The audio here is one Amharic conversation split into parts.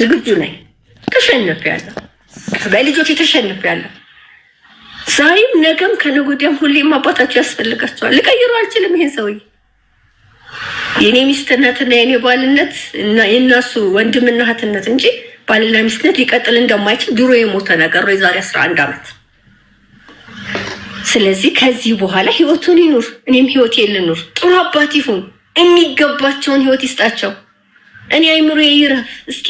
ዝግጁ ነኝ። ተሸንፌያለሁ። በልጆች ተሸንፌያለሁ። ዛሬም ነገም ከነገ ወዲያም ሁሌም አባታቸው ያስፈልጋቸዋል። ልቀይረው አልችልም። ይሄን ሰውዬ የኔ ሚስትነትና የኔ ባልነት እና የእነሱ ወንድምና እህትነት እንጂ ባልና ሚስትነት ሊቀጥል እንደማይችል ድሮ የሞተ ነገር ነው፣ የዛሬ 11 ዓመት። ስለዚህ ከዚህ በኋላ ህይወቱን ይኑር፣ እኔም ህይወቴ ልኑር። ጥሩ አባት ይሁን፣ የሚገባቸውን ህይወት ይስጣቸው። እኔ አይምሮ ይረፍ። እስኪ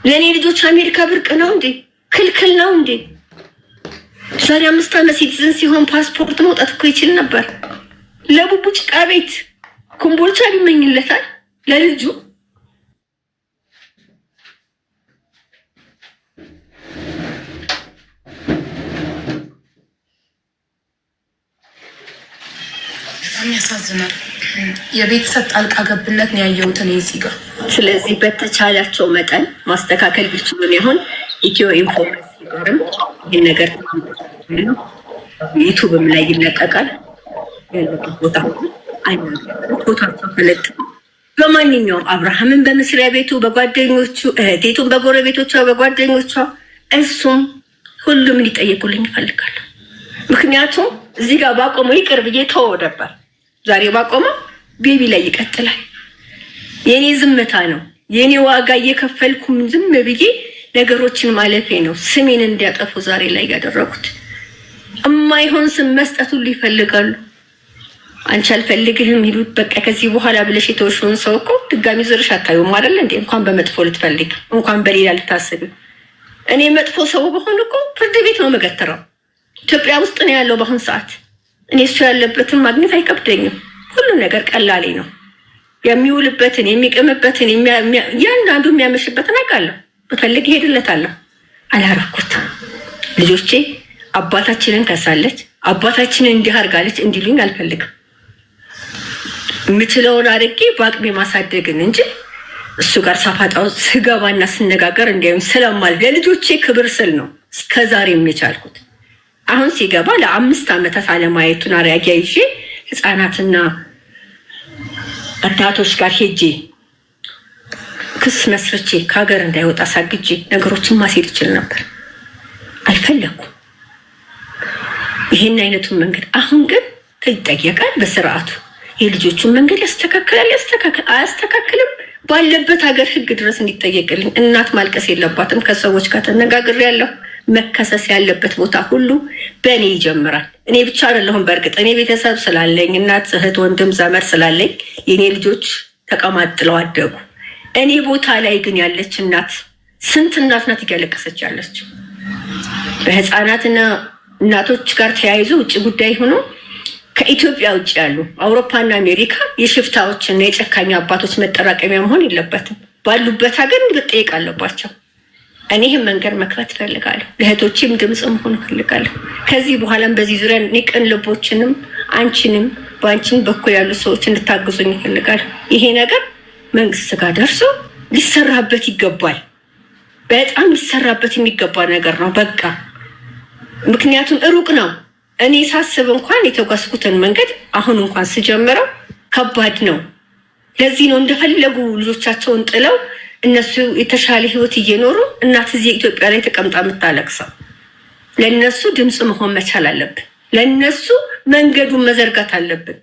ለእኔ ልጆች አሜሪካ ብርቅ ነው እንዴ? ክልክል ነው እንዴ? ዛሬ 5 ዓመት ሲቲዝን ሲሆን ፓስፖርት መውጣት እኮ ይችል ነበር። ለቡቡ ጭቃ ቤት ኮምቦልቻ ሊመኝለታል ለልጁ። በጣም ያሳዝናል። የቤተሰብ ጣልቃ ገብነት ነው ያየሁት እኔ እዚህ ጋር። ስለዚህ በተቻላቸው መጠን ማስተካከል ቢችሉ ይሁን። ኢትዮ ኢንፎ ጋርም ይህን ነገር ዩቱብም ላይ ይለቀቃል። ያለበት ቦታ ቦታቸው ተለጥፎ በማንኛውም አብርሃምን በመስሪያ ቤቱ በጓደኞቹ፣ እህቴቱን በጎረቤቶቿ በጓደኞቿ፣ እሱም ሁሉም ሊጠየቁልኝ ይፈልጋሉ። ምክንያቱም እዚህ ጋር ባቆመው ይቅር ብዬ ተወው ነበር። ዛሬ ባቆመው ቤቢ ላይ ይቀጥላል። የኔ ዝምታ ነው የኔ ዋጋ እየከፈልኩም ዝም ብዬ ነገሮችን ማለፌ ነው ስሜን እንዲያጠፉ ዛሬ ላይ ያደረጉት። እማይሆን ስም መስጠት ሁሉ ይፈልጋሉ። አንቺ አልፈልግህም ይሉት። በቃ ከዚህ በኋላ ብለሽ የተወሽውን ሰው እኮ ድጋሚ ዝርሽ አታዩም አይደል እንዴ? እንኳን በመጥፎ ልትፈልግ እንኳን በሌላ ልታስብ። እኔ መጥፎ ሰው በሆን እኮ ፍርድ ቤት ነው መገተረው። ኢትዮጵያ ውስጥ ነው ያለው በአሁን ሰዓት። እኔ እሱ ያለበትን ማግኘት አይከብደኝም። ሁሉ ነገር ቀላሌ ነው። የሚውልበትን የሚቀምበትን ያንዳንዱ የሚያመሽበትን አውቃለሁ። በፈልግ ሄድለታለሁ። አላረኩትም። ልጆቼ አባታችንን ከሳለች አባታችንን እንዲህ አድርጋለች እንዲሉኝ አልፈልግም። የምችለውን አድርጌ በአቅሜ ማሳደግን እንጂ እሱ ጋር ሳፋጣው ስገባና ስነጋገር እንዲያዩም ስለማል ለልጆቼ ክብር ስል ነው እስከዛሬ የቻልኩት። አሁን ሲገባ ለ5 ዓመታት አለማየቱን አሪያጊያ ይዤ ህፃናትና እናቶች ጋር ሄጄ ክስ መስርቼ ከሀገር እንዳይወጣ ሳግጄ ነገሮችን ማስሄድ ይችል ነበር። አልፈለኩም ይሄን አይነቱን መንገድ። አሁን ግን ይጠየቃል በስርዓቱ። የልጆቹን መንገድ ያስተካክላል አያስተካክልም፣ ባለበት ሀገር ህግ ድረስ እንዲጠየቅልኝ። እናት ማልቀስ የለባትም። ከሰዎች ጋር ተነጋግሬያለሁ። መከሰስ ያለበት ቦታ ሁሉ በእኔ ይጀምራል። እኔ ብቻ አይደለሁም። በእርግጥ እኔ ቤተሰብ ስላለኝ እናት፣ እህት፣ ወንድም፣ ዘመድ ስላለኝ የኔ ልጆች ተቀማጥለው አደጉ። እኔ ቦታ ላይ ግን ያለች እናት ስንት እናት ናት እያለቀሰች ያለች? በህፃናትና እናቶች ጋር ተያይዞ ውጭ ጉዳይ ሆኖ ከኢትዮጵያ ውጭ ያሉ አውሮፓና አሜሪካ የሽፍታዎችና የጨካኝ አባቶች መጠራቀሚያ መሆን የለበትም። ባሉበት ሀገር እንዲጠየቅ አለባቸው። እኔ ይህን መንገድ መክፈት እፈልጋለሁ። ለእህቶችም ድምፅ መሆን እፈልጋለሁ። ከዚህ በኋላም በዚህ ዙሪያ እኔ ቅን ልቦችንም አንቺንም በአንቺን በኩል ያሉ ሰዎች እንድታግዙኝ እፈልጋለሁ። ይሄ ነገር መንግስት ጋር ደርሶ ሊሰራበት ይገባል። በጣም ሊሰራበት የሚገባ ነገር ነው። በቃ ምክንያቱም ሩቅ ነው። እኔ ሳስብ እንኳን የተጓዝኩትን መንገድ አሁን እንኳን ስጀምረው ከባድ ነው። ለዚህ ነው እንደፈለጉ ልጆቻቸውን ጥለው እነሱ የተሻለ ህይወት እየኖሩ እናት እዚህ ኢትዮጵያ ላይ ተቀምጣ የምታለቅሰው። ለእነሱ ድምፅ መሆን መቻል አለብን። ለእነሱ መንገዱን መዘርጋት አለብን።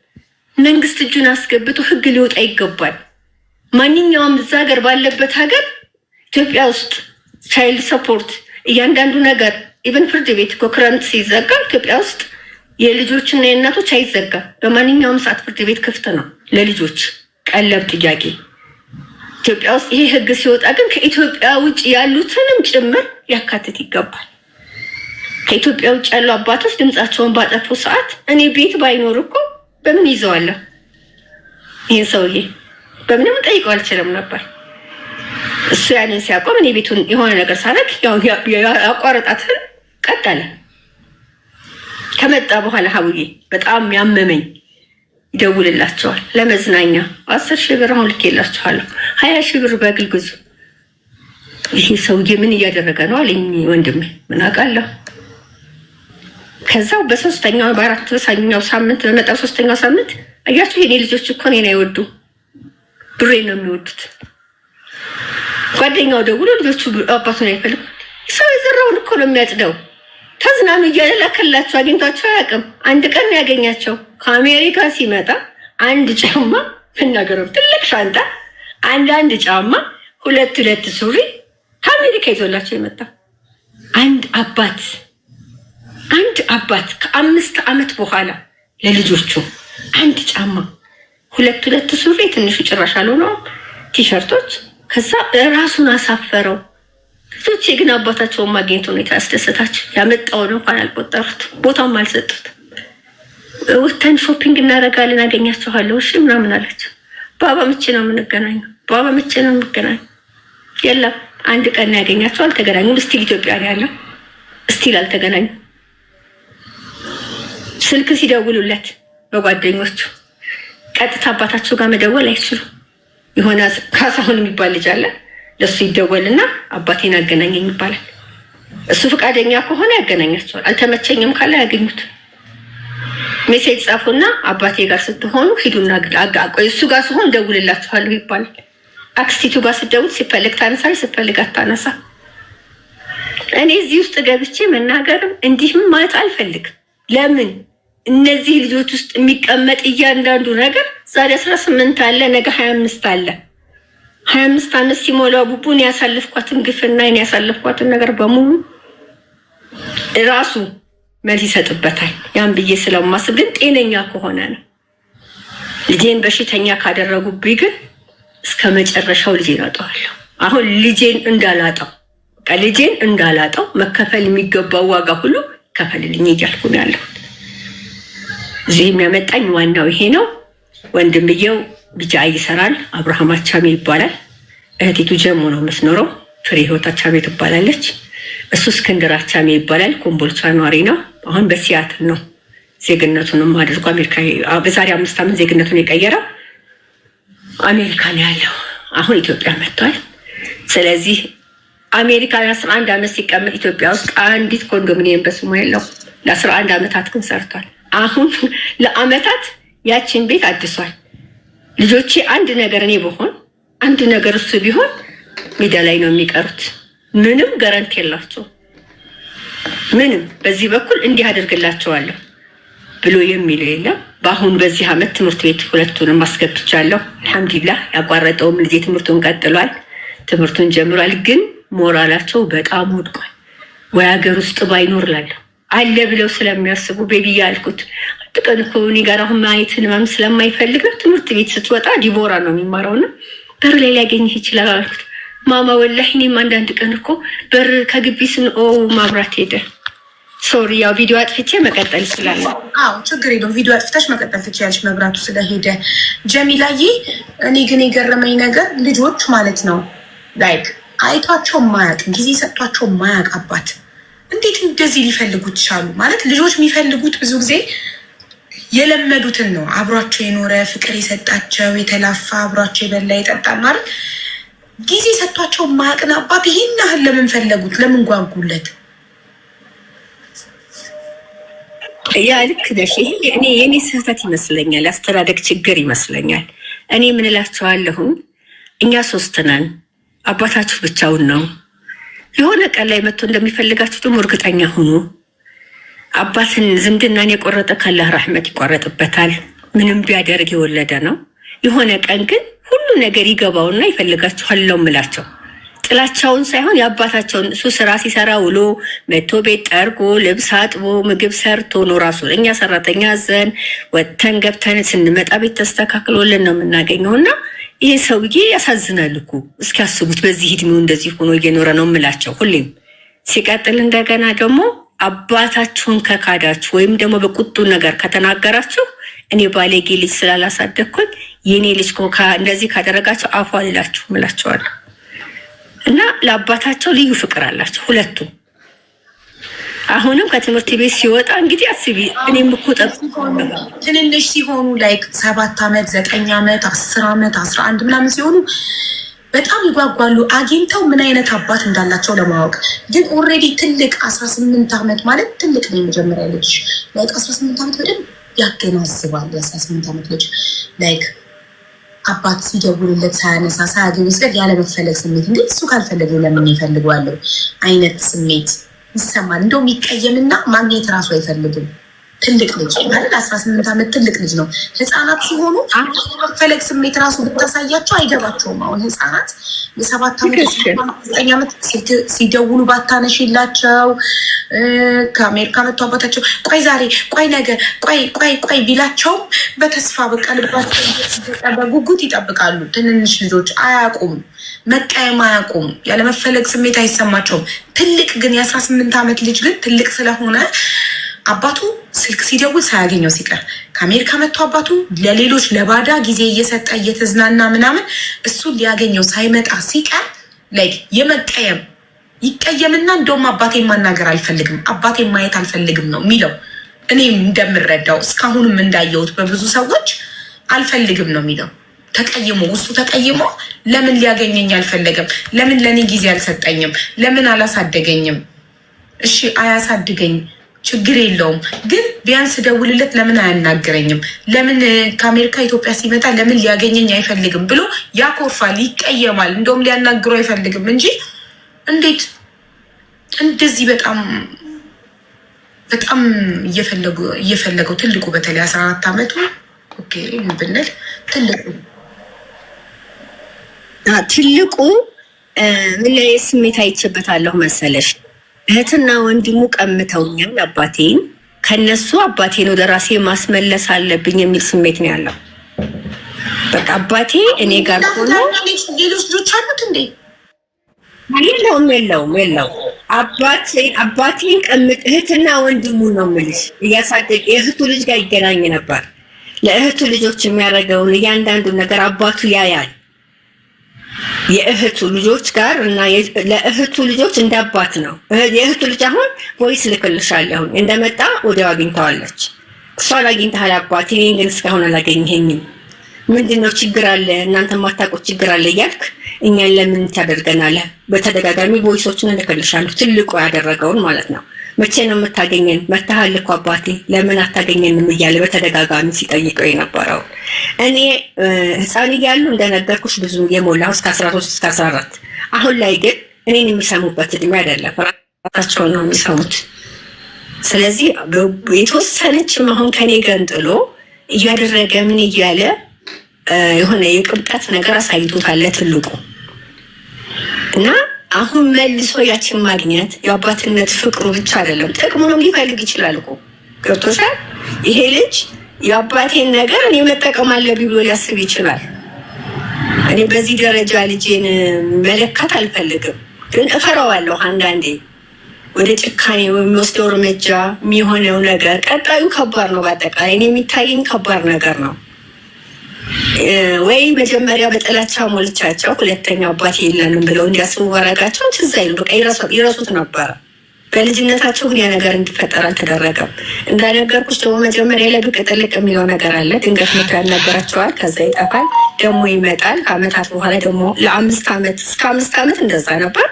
መንግስት እጁን አስገብቶ ህግ ሊወጣ ይገባል። ማንኛውም እዛ ሀገር ባለበት ሀገር ኢትዮጵያ ውስጥ ቻይልድ ሰፖርት እያንዳንዱ ነገር ኢቨን ፍርድ ቤት እኮ ክረምት ሲዘጋ ኢትዮጵያ ውስጥ የልጆችና የእናቶች አይዘጋም። በማንኛውም ሰዓት ፍርድ ቤት ክፍት ነው ለልጆች ቀለብ ጥያቄ። ኢትዮጵያ ውስጥ ይሄ ህግ ሲወጣ ግን ከኢትዮጵያ ውጭ ያሉትንም ጭምር ሊያካትት ይገባል። ከኢትዮጵያ ውጭ ያሉ አባቶች ድምፃቸውን ባጠፉ ሰዓት እኔ ቤት ባይኖር እኮ በምን ይዘዋለሁ? ይህን ሰውዬ በምንም ጠይቀው አልችልም ነበር። እሱ ያንን ሲያቆም እኔ ቤቱን የሆነ ነገር ሳረግ ያቋረጣትን ቀጠለ። ከመጣ በኋላ ሀቡዬ በጣም ያመመኝ ይደውልላቸዋል ለመዝናኛ 10,000 ብር አሁን ልኬላችኋለሁ፣ 20,000 ብር በግል ግዙ። ይሄ ሰውዬ ምን እያደረገ ነው አለኝ ወንድሜ። ምን አውቃለሁ። ከዛው በሶስተኛው በአራተኛው ሳምንት በመጣው 3ኛው ሳምንት አያችሁ የኔ ልጆች እኮ እኔን አይወዱ ብሬ ነው የሚወዱት። ጓደኛው ደውሎ ልጆቹ አባቱን አይፈልጉ ሰው የዘራውን እኮ ነው የሚያጭደው። ተዝናኑ እያለ ላከላቸው። አግኝቷቸው አያውቅም። አንድ ቀን ያገኛቸው ከአሜሪካ ሲመጣ አንድ ጫማ ብናገረው ትልቅ ሻንጣ፣ አንድ ጫማ፣ ሁለት ሱሪ ከአሜሪካ ይዞላቸው የመጣ አንድ አባት ከ5 ዓመት በኋላ ለልጆቹ አንድ ጫማ፣ ሁለት ሱሪ፣ ትንሹ ጭራሽ አልሆነውም ቲሸርቶች። ከዛ ራሱን አሳፈረው። ልጆቼ ግን አባታቸውን ማግኘት ሁኔታ ያስደሰታቸው። ያመጣውን እንኳን አልቆጠሩት፣ ቦታም አልሰጡት። ወተን ሾፒንግ እናደርጋለን አገኛቸዋለሁ እሺ ምናምን አላቸው። ባባ መቼ ነው የምንገናኘው? ባባ መቼ ነው የምንገናኘው? የለም አንድ ቀን ያገኛቸው፣ አልተገናኙም። ስቲል ኢትዮጵያ ነው ያለው፣ ስቲል አልተገናኙም። ስልክ ሲደውሉለት በጓደኞቹ ቀጥታ አባታቸው ጋር መደወል አይችሉም። የሆነ ካሳሁን የሚባል ልጅ አለ፣ ለሱ ይደወልና አባቴን አገናኘኝ ይባላል። እሱ ፈቃደኛ ከሆነ ያገናኛቸዋል፣ አልተመቸኝም ካለ ያገኙት። ሜሴጅ ጻፉና አባቴ ጋር ስትሆኑ ሂዱና ቆይ እሱ ጋር ሲሆን ደውልላችኋለሁ ይባላል። አክስቲቱ ጋር ስትደውል ሲፈልግ ታነሳለች፣ ሲፈልግ አታነሳ። እኔ እዚህ ውስጥ ገብቼ መናገርም እንዲህም ማለት አልፈልግም። ለምን እነዚህ ልጆች ውስጥ የሚቀመጥ እያንዳንዱ ነገር ዛሬ 18 አለ፣ ነገ 25 አለ። 25 ዓመት ሲሞላው ቡቡን ያሳልፍኳትን ግፍና ያሳልፍኳትን ነገር በሙሉ ራሱ መልስ ይሰጥበታል። ያን ብዬ ስለማስብ ግን ጤነኛ ከሆነ ነው። ልጄን በሽተኛ ካደረጉብኝ ግን እስከ መጨረሻው ልጄን አጣዋለሁ። አሁን ልጄን እንዳላጣው መከፈል የሚገባው ዋጋ ሁሉ ከፈልልኝ እያልኩ ነው ያለሁት። እዚህ የሚያመጣኝ ዋናው ይሄ ነው። ወንድምየው ቢጫ ይሰራል፣ አብርሃም አቻሜ ይባላል። እህቲቱ ጀሞ ነው የምትኖረው፣ ፍሬ ህይወት አቻሜ ትባላለች። እሱ እስክንድር አቻሜ ይባላል፣ ኮምቦልቻ ኗሪ ነው። አሁን በሲያትል ነው ዜግነቱንም አድርጎ አሜሪካ፣ በዛሬ 5 ዓመት ዜግነቱን የቀየረው አሜሪካ ነው ያለው። አሁን ኢትዮጵያ መጥቷል። ስለዚህ አሜሪካ 11 ዓመት ሲቀመጥ ኢትዮጵያ ውስጥ አንዲት ኮንዶሚኒየም በስሙ የለው። ለ11 ዓመታት ግን ሰርቷል። አሁን ለአመታት ያችን ቤት አድሷል። ልጆቼ አንድ ነገር እኔ በሆን አንድ ነገር እሱ ቢሆን ሜዳ ላይ ነው የሚቀሩት። ምንም ጋራንቲ የላቸው። ምንም በዚህ በኩል እንዲህ አደርግላቸዋለሁ ብሎ የሚለው የለም። በአሁን በዚህ አመት ትምህርት ቤት ሁለቱንም አስገብቻለሁ። አልሐምዱሊላህ ያቋረጠውም ልጄ ትምህርቱን ቀጥሏል፣ ትምህርቱን ጀምሯል። ግን ሞራላቸው በጣም ወድቋል። ወይ ሀገር ውስጥ ባይኖር ላለሁ አለ ብለው ስለሚያስቡ ቤቢ ያልኩት አንድ ቀን እኮ እኔ ጋር አሁን ማየትን ማም ስለማይፈልግ ነው። ትምህርት ቤት ስትወጣ ዲቦራ ነው የሚማረውና በር ላይ ሊያገኝህ ይችላል አልኩት። ማማ ወላሂ እኔም አንዳንድ ቀን እኮ በር ከግቢ ማብራት ሄደ። ሶሪ ያው ቪዲዮ አጥፍቼ መቀጠል ይችላል። አዎ ችግር የለውም። ቪዲዮ አጥፍተሽ መቀጠል ትችያለሽ መብራቱ ስለሄደ። ጀሚላዬ እኔ ግን የገረመኝ ነገር ልጆች ማለት ነው ላይክ አይቷቸው ማያቅ ጊዜ ሰጥቷቸው ማያቅ አባት እንዴት እንደዚህ ሊፈልጉት ይቻሉ? ማለት ልጆች የሚፈልጉት ብዙ ጊዜ የለመዱትን ነው። አብሯቸው የኖረ ፍቅር የሰጣቸው የተላፋ አብሯቸው የበላ የጠጣል ማለት ጊዜ ሰጥቷቸው ማያቅን አባት ይህን ያህል ለምን ፈለጉት? ለምን ጓጉለት? ያ ልክ ነሽ። ይሄ የኔ ስህተት ይመስለኛል፣ አስተዳደግ ችግር ይመስለኛል። እኔ ምን እላቸዋለሁ፣ እኛ 3 ነን፣ አባታችሁ ብቻውን ነው። የሆነ ቀን ላይ መጥቶ እንደሚፈልጋችሁ ደግሞ እርግጠኛ ሁኑ። አባትን ዝምድናን የቆረጠ ካላህ ረሕመት ይቆረጥበታል። ምንም ቢያደርግ የወለደ ነው። የሆነ ቀን ግን ሁሉ ነገር ይገባውና ይፈልጋችኋል ነው የምላቸው። ጥላቻውን ሳይሆን የአባታቸውን እሱ ስራ ሲሰራ ውሎ መቶ ቤት ጠርጎ ልብስ አጥቦ ምግብ ሰርቶ ነው ራሱ። እኛ ሰራተኛ ዘን ወጥተን ገብተን ስንመጣ ቤት ተስተካክሎልን ነው የምናገኘው። እና ይሄ ሰውዬ ያሳዝናል እኮ እስኪያስቡት በዚህ እድሜው እንደዚህ ሆኖ እየኖረ ነው የምላቸው ሁሌም። ሲቀጥል እንደገና ደግሞ አባታችሁን ከካዳችሁ ወይም ደግሞ በቁጡ ነገር ከተናገራችሁ እኔ ባለጌ ልጅ ስላላሳደግኩኝ የኔ ልጅ እንደዚህ ካደረጋቸው አፏ ልላችሁ እምላቸዋለሁ። እና ለአባታቸው ልዩ ፍቅር አላቸው ሁለቱም። አሁንም ከትምህርት ቤት ሲወጣ እንግዲህ አስቢ፣ እኔም እኮ ትንንሽ ሲሆኑ ላይክ 7 ዓመት 9 ዓመት 10 ዓመት 11 ምናምን ሲሆኑ በጣም ይጓጓሉ አግኝተው ምን አይነት አባት እንዳላቸው ለማወቅ። ግን ኦልሬዲ ትልቅ 18 ዓመት ማለት ትልቅ ነው። የመጀመሪያ ልጅ ላይክ 18 ዓመት በደንብ ያገናዝባል። የ18 ዓመት ልጅ ላይክ አባት ሲደውልለት ሳያነሳ ሳያገኝ ሲቀር ያለመፈለግ ስሜት እንዴ እሱ ካልፈለገ ለምን ይፈልገዋለሁ አይነት ስሜት ይሰማል። እንደውም ይቀየምና ማግኘት ራሱ አይፈልግም። ትልቅ ልጅ ማለት 18 ዓመት ትልቅ ልጅ ነው። ህፃናት ሲሆኑ የመፈለግ ስሜት ራሱ ብታሳያቸው አይገባቸውም። አሁን ህፃናት የ7 ዓመት 9 ዓመት ሲደውሉ ባታነሽላቸው ከአሜሪካ መጥቶ አባታቸው ቆይ ዛሬ ቆይ ነገ ቆይ ቢላቸውም በተስፋ በቃ ልባቸው በጉጉት ይጠብቃሉ። ትንንሽ ልጆች አያውቁም፣ መቀየም አያውቁም፣ ያለመፈለግ ስሜት አይሰማቸውም። ትልቅ ግን የ18 ዓመት ልጅ ግን ትልቅ ስለሆነ አባቱ ስልክ ሲደውል ሳያገኘው ሲቀር ከአሜሪካ መጥቶ አባቱ ለሌሎች ለባዳ ጊዜ እየሰጠ እየተዝናና ምናምን እሱን ሊያገኘው ሳይመጣ ሲቀር ላይ የመቀየም ይቀየምና እንደውም አባቴን ማናገር አልፈልግም፣ አባቴን ማየት አልፈልግም ነው የሚለው። እኔም እንደምረዳው እስካሁንም እንዳየሁት በብዙ ሰዎች አልፈልግም ነው የሚለው። ተቀይሞ ውስጡ ተቀይሞ ለምን ሊያገኘኝ አልፈለገም? ለምን ለእኔ ጊዜ አልሰጠኝም? ለምን አላሳደገኝም? እሺ አያሳድገኝ ችግር የለውም ግን ቢያንስ ደውልለት ለምን አያናገረኝም? ለምን ከአሜሪካ ኢትዮጵያ ሲመጣ ለምን ሊያገኘኝ አይፈልግም ብሎ ያኮርፋል፣ ይቀየማል። እንደውም ሊያናግረው አይፈልግም እንጂ እንዴት እንደዚህ በጣም እየፈለገው ትልቁ በተለይ 14 ዓመቱ ኦኬ ብንል ትልቁ ምን ላይ ስሜት አይቼበታለሁ መሰለሽ? እህትና ወንድሙ ቀምተውኛል አባቴን፣ ከነሱ አባቴን ወደ ራሴ ማስመለስ አለብኝ የሚል ስሜት ነው ያለው። በቃ አባቴ እኔ ጋር ሆኖ ሌሎች ልጆች አሉት እንዴ? የለውም። አባቴን ቀምጥ እህትና ወንድሙ ነው የምልሽ። እያሳደገ የእህቱ ልጅ ጋር ይገናኝ ነበር። ለእህቱ ልጆች የሚያደርገውን እያንዳንዱን ነገር አባቱ ያያል። የእህቱ ልጆች ጋር እና ለእህቱ ልጆች እንዳባት ነው። የእህቱ ልጅ አሁን ቮይስ ልክልሻለሁ እንደመጣ ወዲያው አግኝተዋለች። እሷን አግኝተሃል አባቴ፣ እኔን ግን እስካሁን አላገኘኸኝም። ምንድነው ችግር አለ? እናንተ ማታውቁት ችግር አለ እያልክ እኛን ለምን ታደርገናለህ? በተደጋጋሚ ቮይሶችን ልክልሻለሁ። ትልቁ ያደረገውን ማለት ነው። መቼ ነው የምታገኘን? መታሃል እኮ አባቴ ለምን አታገኘንም እያለ በተደጋጋሚ ሲጠይቀው የነበረው። እኔ ህፃን እያሉ እንደነገርኩሽ ብዙ የሞላው እስከ 13 እስከ 14። አሁን ላይ ግን እኔን የሚሰሙበት እድሜ አይደለም፣ ራሳቸውን ነው የሚሰሙት። ስለዚህ የተወሰነችም አሁን ከኔ ገንጥሎ እያደረገ ምን እያለ የሆነ የቅብጠት ነገር አሳይቶታል ትልቁ እና አሁን መልሶ ያችን ማግኘት የአባትነት ፍቅሩ ብቻ አይደለም ጥቅሙንም ሊፈልግ ይችላል እኮ ገብቶሻል። ይሄ ልጅ የአባቴን ነገር እኔ መጠቀም አለብኝ ብሎ ሊያስብ ይችላል። እኔ በዚህ ደረጃ ልጄን መለካት አልፈልግም፣ ግን እፈራዋለሁ። አንዳንዴ ወደ ጭካኔ የሚወስደው እርምጃ የሚሆነው ነገር ቀጣዩ ከባድ ነው። በአጠቃላይ እኔ የሚታየኝ ከባድ ነገር ነው። ወይ መጀመሪያ በጥላቻ ሞልቻቸው ሁለተኛው አባት የለንም ብለው እንዲያስቡ ባረጋቸው ትዝ አይሉ በቃ ይረሱት ነበረ። በልጅነታቸው ግን ያ ነገር እንዲፈጠር አልተደረገም። እንዳነገርኩሽ ደግሞ መጀመሪያ ላይ ብቅ ጥልቅ የሚለው ነገር አለ። ድንገት መቶ ያናገራቸዋል፣ ከዛ ይጠፋል፣ ደግሞ ይመጣል። ከአመታት በኋላ ደግሞ ለ5 ዓመት እስከ 5 ዓመት እንደዛ ነበር።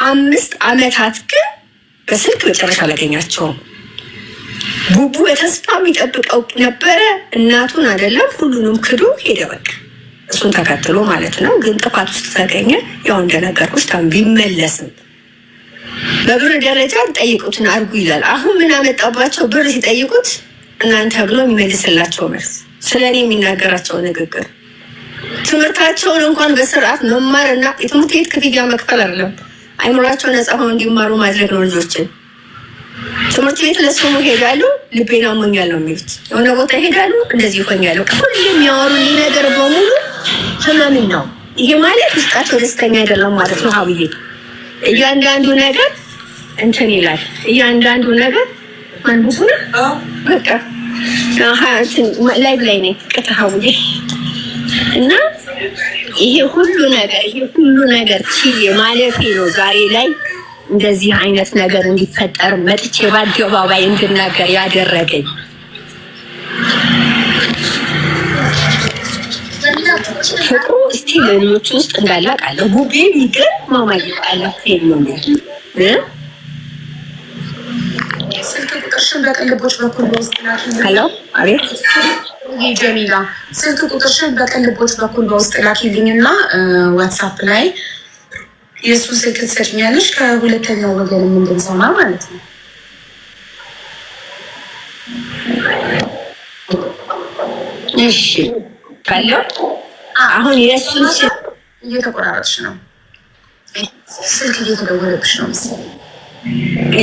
5 ዓመታት ግን በስልክ መጨረሻ አላገኛቸውም። ቡቡ በተስፋ የሚጠብቀው ነበረ። እናቱን አይደለም ሁሉንም ክዶ ሄደ። በቃ እሱን ተከትሎ ማለት ነው። ግን ጥፋት ውስጥ ተገኘ። ያው እንደነገርኩሽ ቢመለስም በብር ደረጃ ጠይቁትን አድርጉ ይላል። አሁን ምን አመጣባቸው? ብር ሲጠይቁት እናንተ ብሎ የሚመልስላቸው መልስ፣ ስለኔ የሚናገራቸው ንግግር፣ ትምህርታቸውን እንኳን በስርዓት መማር እና የትምህርት ቤት ክፍያ መክፈል አይደለም፣ አይምሯቸው ነፃ ሆነው እንዲማሩ ማድረግ ነው። ልጆችን ትምህርት ቤት ለስሙ ሄዳሉ፣ ልቤን አሞኛል ነው የሚሉት። የሆነ ቦታ ሄዳሉ፣ እንደዚህ ይሆኛሉ። ሁሉ የሚያወሩልኝ ነገር በሙሉ ህመምን ነው። ይሄ ማለት ውስጣቸው ደስተኛ አይደለም ማለት ነው። ሀብዬ እያንዳንዱ ነገር እንትን ይላል። እያንዳንዱ ነገር አንብሱ ነው በቃ ላይቭ ላይ ነኝ ቅጥሃውዬ እና ይሄ ሁሉ ነገር ችዬ ማለፌ ነው ዛሬ ላይ እንደዚህ አይነት ነገር እንዲፈጠር መጥቼ በአደባባይ እንድናገር ያደረገኝ። ፍቅሩ እስቲ ለልጆች ውስጥ እንዳለ አውቃለሁ። ቡቤ የሚገርም ማማይ አለ ነው ስልክ ቁጥርሽን በቅልቦች በኩል በውስጥ ላኪልኝ። ሄሎ፣ አቤት ጀሚላ፣ ስልክ ቁጥርሽን በቅልቦች በኩል በውስጥ ላኪልኝ እና ዋትሳፕ ላይ የእሱን ስልክ ትሰጭኛለሽ። ከሁለተኛው ወገን እንድንሰማ ማለት ነው። እሺ ካለ አሁን የእሱን እየተቆራረጥሽ ነው። ስልክ እየተደወለብሽ ነው መሰለኝ።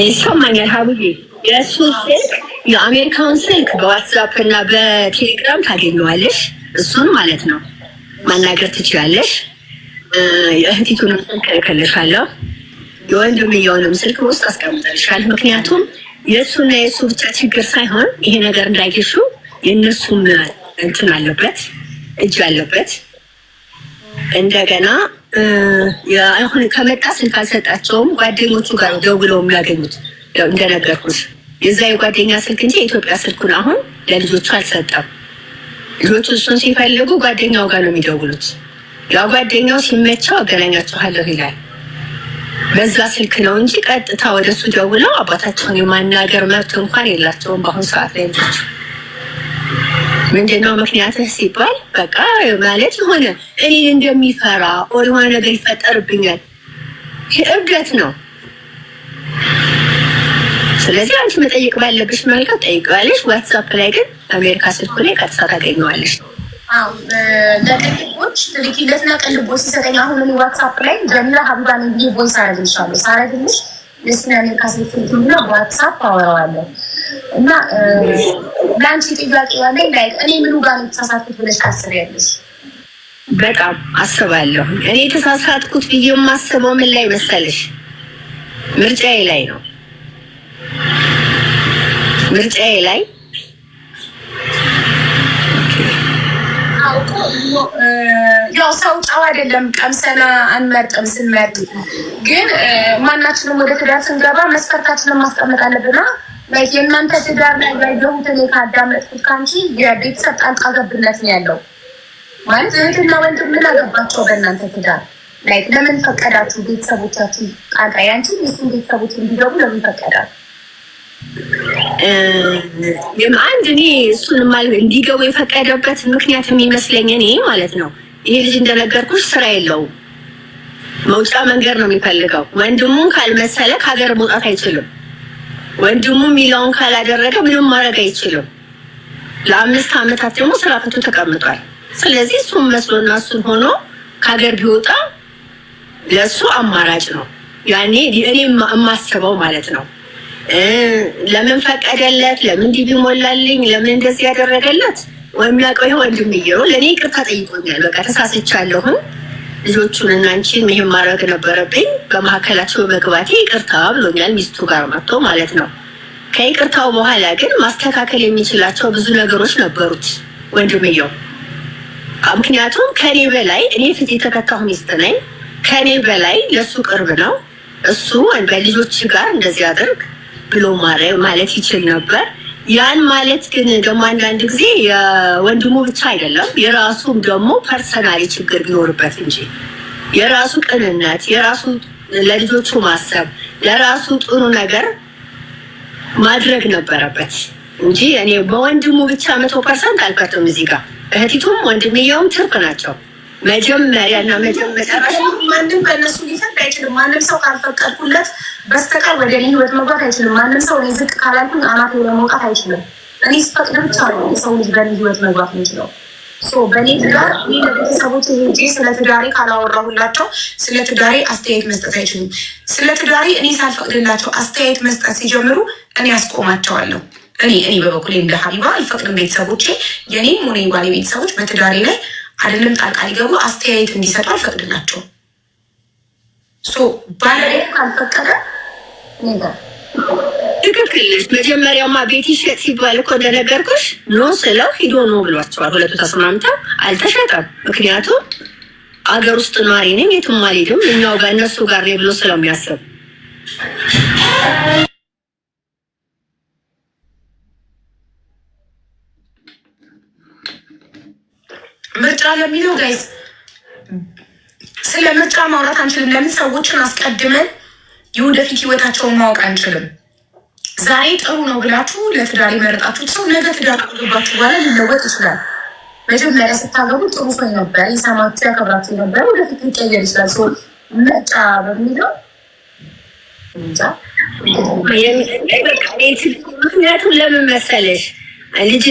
ይሰማኛል ሀቡዬ። የእሱን ስልክ የአሜሪካውን ስልክ በዋትሳፕ እና በቴሌግራም ታገኘዋለሽ። እሱን ማለት ነው ማናገር ትችላለሽ። የእህቲቱንም ስልክ እልክልሻለሁ። የወንድምየውንም ስልክ ውስጥ አስቀምጠልሻል። ምክንያቱም የእሱና የእሱ ብቻ ችግር ሳይሆን ይሄ ነገር እንዳይገሹ የእነሱም እንትን አለበት፣ እጅ አለበት። እንደገና አሁን ከመጣ ስልክ አልሰጣቸውም። ጓደኞቹ ጋር ደውለው የሚያገኙት እንደነገርኩሽ የዛ የጓደኛ ስልክ እንጂ የኢትዮጵያ ስልኩን አሁን ለልጆቹ አልሰጠም። ልጆቹ እሱን ሲፈልጉ ጓደኛው ጋር ነው የሚደውሉት። ያው ጓደኛው ሲመቸው አገናኛችኋለሁ ይላል። በዛ ስልክ ነው እንጂ ቀጥታ ወደሱ ደውለው አባታቸውን የማናገር መብት እንኳን የላቸውም በአሁኑ ሰዓት ላይ ልጆቹ። ምንድነው ምክንያትህ ሲባል በቃ ማለት የሆነ እኔን እንደሚፈራ ወር የሆነ ነገር ይፈጠርብኛል እብደት ነው። ስለዚህ አንቺ መጠየቅ ባለብሽ መልካም ጠይቀዋለሽ። ዋትሳፕ ላይ ግን አሜሪካ ስልኩ ላይ ቀጥታ ታገኘዋለሽ። ለቅልቦች ትልኪለትና ቅልቦች ሲሰጠኝ አሁን ዋትሳፕ ላይ ጀሚላ ሀቢባ ነኝ ብዬ ቮይስ አደርግልሻለሁ። ሳረግልሽ የስነ አሜሪካ ስልክና ዋትሳፕ አወራዋለሁ እና ለአንቺ ጥያቄ ያለኝ ላይ እኔ ምኑ ጋር የተሳሳትኩት ብለሽ ታስቢያለሽ? በጣም አስባለሁ። እኔ የተሳሳትኩት ብዬ የማስበው ምን ላይ መሰለሽ? ምርጫዬ ላይ ነው። ምርጫዬ ላይ ያው ሰው ጨዋ አይደለም። ቀምሰና አንመርጥም። ስንመርጥ ግን ማናችንም ወደ ትዳር ስንገባ መስፈርታችንን ማስቀመጥ አለብና ላይክ የእናንተ ትዳር ላይ ያየሁት እኔ ካዳመጥኩት ከአንቺ የቤተሰብ ጣልቃ ገብነት ነው ያለው። ማለት እህትና ወንድም ምን አገባቸው በእናንተ ትዳር? ላይክ ለምን ፈቀዳችሁ? ቤተሰቦቻችሁ ጣልቃ ያንቺ የእሱን ቤተሰቦች እንዲገቡ ለምን ፈቀዳችሁ? አንድ እኔ እሱን እንዲገቡ የፈቀደበት ምክንያት የሚመስለኝ እኔ ማለት ነው ይሄ ልጅ እንደነገርኩሽ ስራ የለውም፣ መውጫ መንገድ ነው የሚፈልገው። ወንድሙን ካልመሰለ ከሀገር መውጣት አይችልም። ወንድሙ የሚለውን ካላደረገ ምንም ማድረግ አይችልም። ለ5 ዓመታት ደግሞ ስራ ፈቶ ተቀምጧል። ስለዚህ እሱን መስሎና እሱን ሆኖ ከሀገር ቢወጣ ለእሱ አማራጭ ነው። ያኔ እኔ የማስበው ማለት ነው። ለምን ፈቀደለት? ለምን እንዲህ ቢሞላልኝ? ለምን እንደዚህ ያደረገለት? ወይም ያውቀው ይሄ ወንድምዬው ለእኔ ይቅርታ ጠይቆኛል። በቃ ተሳስቻለሁን ልጆቹን እና አንቺን ይሄን ማድረግ ነበረብኝ፣ በመካከላቸው በመግባቴ ይቅርታ ብሎኛል። ሚስቱ ጋር መጥቶ ማለት ነው። ከይቅርታው በኋላ ግን ማስተካከል የሚችላቸው ብዙ ነገሮች ነበሩት ወንድምየው። ምክንያቱም ከኔ በላይ እኔ ፊት የተከታሁ ሚስት ነኝ። ከኔ በላይ ለሱ ቅርብ ነው። እሱ በልጆች ጋር እንደዚህ አድርግ ብሎ ማለት ይችል ነበር። ያን ማለት ግን ደግሞ አንዳንድ ጊዜ የወንድሙ ብቻ አይደለም የራሱም ደግሞ ፐርሰናሊ ችግር ቢኖርበት እንጂ የራሱ ቅንነት፣ የራሱ ለልጆቹ ማሰብ፣ ለራሱ ጥሩ ነገር ማድረግ ነበረበት እንጂ እኔ በወንድሙ ብቻ 100% አልከተም። እዚህ ጋር እህቲቱም ወንድምየውም ትርፍ ናቸው። መጀመሪያና መጨረሻ ማንም በእነሱ ሊፈቅድ አይችልም። ማንም ሰው ካልፈቀድኩለት በስተቀር ወደ እኔ ህይወት መግባት አይችልም። ማንም ሰው እኔ ዝቅ ካላልኩኝ አናቴ መውጣት አይችልም። እኔ ስፈቅድ ብቻ ነው የሰው ልጅ በእኔ ህይወት መግባት የሚችለው። በእኔ ትዳር እኔ ለቤተሰቦች ሄጄ ስለ ትዳሬ ካላወራሁላቸው ስለ ትዳሬ አስተያየት መስጠት አይችሉም። ስለ ትዳሬ እኔ ሳልፈቅድላቸው አስተያየት መስጠት ሲጀምሩ እኔ አስቆማቸዋለሁ። እኔ በበኩሌ እንደ ሀቢባ አልፈቅድም። ቤተሰቦቼ የኔም ሆነ ባሌ ቤተሰቦች በትዳሬ ላይ አይደለም ጣልቃ ሊገቡ አስተያየት እንዲሰጡ አልፈቅድላቸው። ባለቤት ካልፈቀደ ትክክል። መጀመሪያማ ቤት ይሸጥ ሲባል እኮ እንደነገርኩሽ ኖ ስለው ሂዶ ኖ ብሏቸዋል። ሁለቱ ተስማምተው አልተሸጠም። ምክንያቱም አገር ውስጥ ነዋሪ ነኝ የትም አልሄድም እኛው ጋር እነሱ ጋር ላይ ብሎ ስለሚያስብ ምርጫ ለሚለው ጋይዝ ስለ ምርጫ ማውራት አንችልም። ለምን ሰዎችን አስቀድመን የወደፊት ህይወታቸውን ማወቅ አንችልም። ዛሬ ጥሩ ነው ብላችሁ ለትዳር የመረጣችሁት ሰው ነገ ትዳር ከገባችሁ በኋላ ሊለወጥ ይችላል። መጀመሪያ ስታገቡ ጥሩ ሰው ነበር፣ ይሰማችሁ፣ ያከብራችሁ ነበር። ወደፊት ሊቀየር ይችላል። ሰው ምርጫ በሚለው ምክንያቱም ለምን መሰለሽ ልጅ